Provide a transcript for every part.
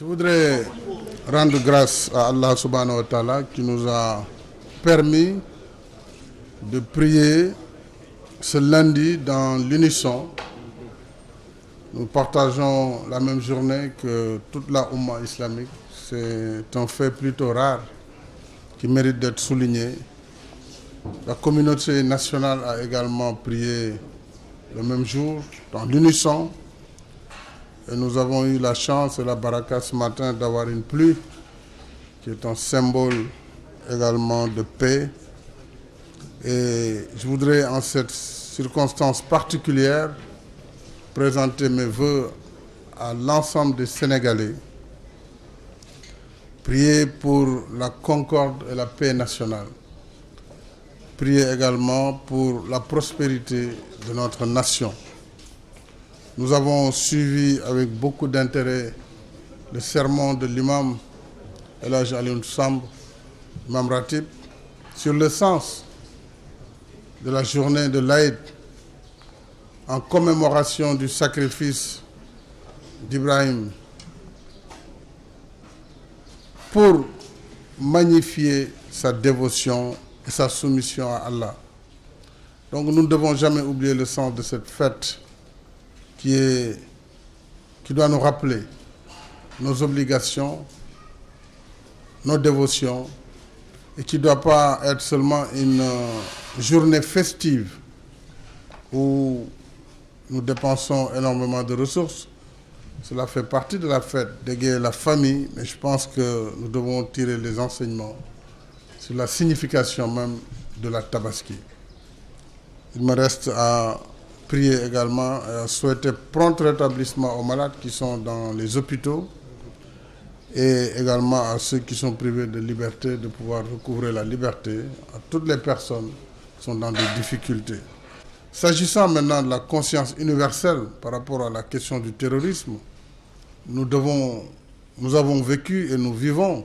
Je voudrais rendre grâce à Allah subhanahu wa ta'ala qui nous a permis de prier ce lundi dans l'unisson. Nous partageons la même journée que toute la Oumma islamique. C'est un fait plutôt rare qui mérite d'être souligné. La communauté nationale a également prié le même jour dans l'unisson. Et nous avons eu la chance et la baraka ce matin d'avoir une pluie qui est un symbole également de paix. Et je voudrais en cette circonstance particulière présenter mes vœux à l'ensemble des Sénégalais, prier pour la concorde et la paix nationale, prier également pour la prospérité de notre nation. Nous avons suivi avec beaucoup d'intérêt le sermon de l'imam El Hadj Alioune Samb, imam Ratib, sur le sens de la journée de l'Aïd en commémoration du sacrifice d'Ibrahim pour magnifier sa dévotion et sa soumission à Allah. Donc nous ne devons jamais oublier le sens de cette fête qui doit nous rappeler nos obligations, nos dévotions, et qui ne doit pas être seulement une journée festive où nous dépensons énormément de ressources. Cela fait partie de la fête, d'égayer la famille, mais je pense que nous devons tirer les enseignements sur la signification même de la Tabaski. Il me reste à prier également et à souhaiter prompt rétablissement aux malades qui sont dans les hôpitaux et également à ceux qui sont privés de liberté de pouvoir recouvrer la liberté, à toutes les personnes qui sont dans des difficultés. S'agissant maintenant de la conscience universelle par rapport à la question du terrorisme, nous avons vécu et nous vivons,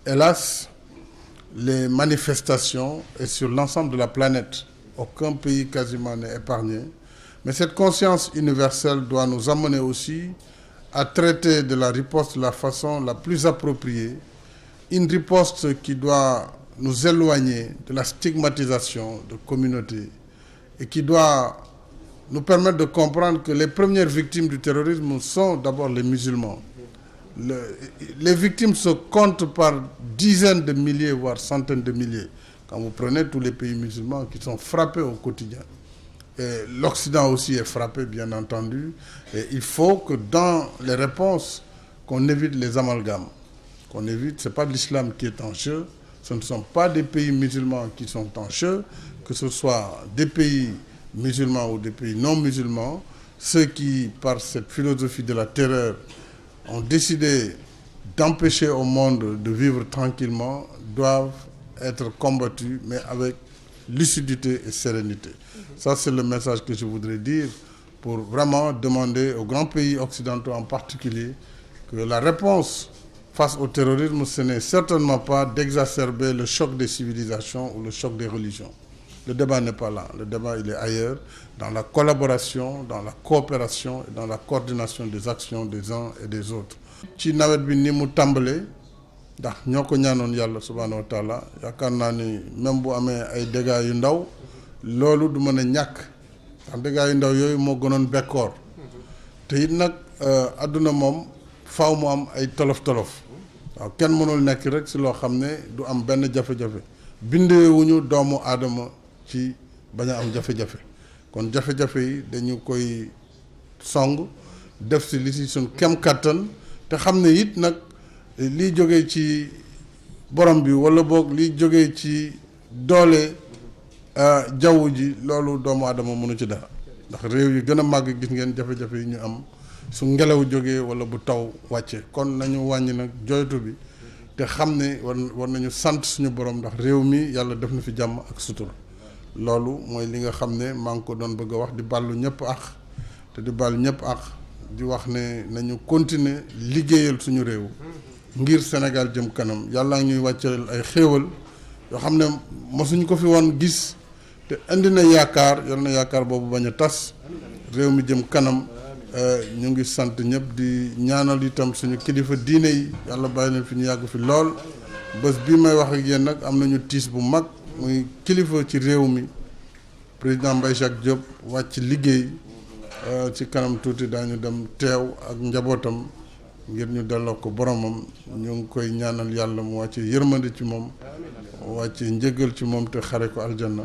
hélas, les manifestations et sur l'ensemble de la planète. Aucun pays quasiment n'est épargné. Mais cette conscience universelle doit nous amener aussi à traiter de la riposte de la façon la plus appropriée, une riposte qui doit nous éloigner de la stigmatisation de communautés et qui doit nous permettre de comprendre que les premières victimes du terrorisme sont d'abord les musulmans. Les victimes se comptent par dizaines de milliers, voire centaines de milliers. Quand vous prenez tous les pays musulmans qui sont frappés au quotidien. Et l'Occident aussi est frappé, bien entendu. Et il faut que dans les réponses, qu'on évite les amalgames. Qu'on évite, ce n'est pas l'islam qui est en jeu, ce ne sont pas des pays musulmans qui sont en jeu, que ce soit des pays musulmans ou des pays non musulmans. Ceux qui, par cette philosophie de la terreur, ont décidé d'empêcher au monde de vivre tranquillement, doivent être combattus, mais avec lucidité et sérénité. Ça, c'est le message que je voudrais dire pour vraiment demander aux grands pays occidentaux en particulier que la réponse face au terrorisme, ce n'est certainement pas d'exacerber le choc des civilisations ou le choc des religions. Le débat n'est pas là. Le débat, il est ailleurs, dans la collaboration, dans la coopération et dans la coordination des actions des uns et des autres. ci nawet bi ni mu tàmbalee ndax ñoo ko ñaanoon yàlla subhaanahu wa taala yaakaar naa ni même bu amee ay dégâts yu ndaw loolu du mën a ñàkk ndax dégâts yu ndaw yooyu moo gënoon bekkoor te it nag àdduna moom faaw mu am ay tolof-tolof waaw kenn mënul nekk rek si loo xam ne du am benn jafe-jafe bindeewuñu doomu aadama ci bañ a am jafe-jafe kon jafe-jafe yi dañu koy song def si li si suñ kem kattan te xam ne it nag liy jógee ci borom bi wala boog liy jógee ci doole jaww ji loolu doomu aadama mënu ci dara ndax réew yi gën a màgg gis ngeen jafe-jafe yi ñu am su ngelaw jógee wala bu taw wàcce kon nañu wàññi nag joytu bi te xam ne war nañu sant suñu borom ndax réew mi yàlla def na fi jàmm ak sutura loolu mooy li nga xam ne maa ngi ko doon bëgg a wax di bàllu ñëpp ak te di bàllu ñëpp ak di wax ne nañu continuer liggéeyal suñu réew ngir Sénégal jëm kanam yàlla ñuy wàcceel ay xéewal yoo xam ne mosuñ ko fi woon gis te indi na yaakaar yal na yaakaar boobu bañ a tas réew mi jëm kanam ñu ngi sant ñëpp di ñaanal itam suñu kilifa diine yi yàlla bàyyi leen fi ñu yàgg fi lool bés bii may wax ak yéen nag am nañu tiis bu mag muy kilifa ci réew mi président Mbaye Jacques Diop wàcc liggéey ci kanam tuuti daañu dem teew ak njabootam ngir ñu delloo ko boromam ñu ngi koy ñaanal yàlla mu wàcce yërmande ci moom wàcce njëgal ci moom te xare ko aljanna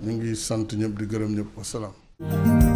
ñu ngi sant ñëpp di gërëm ñëpp wasalaam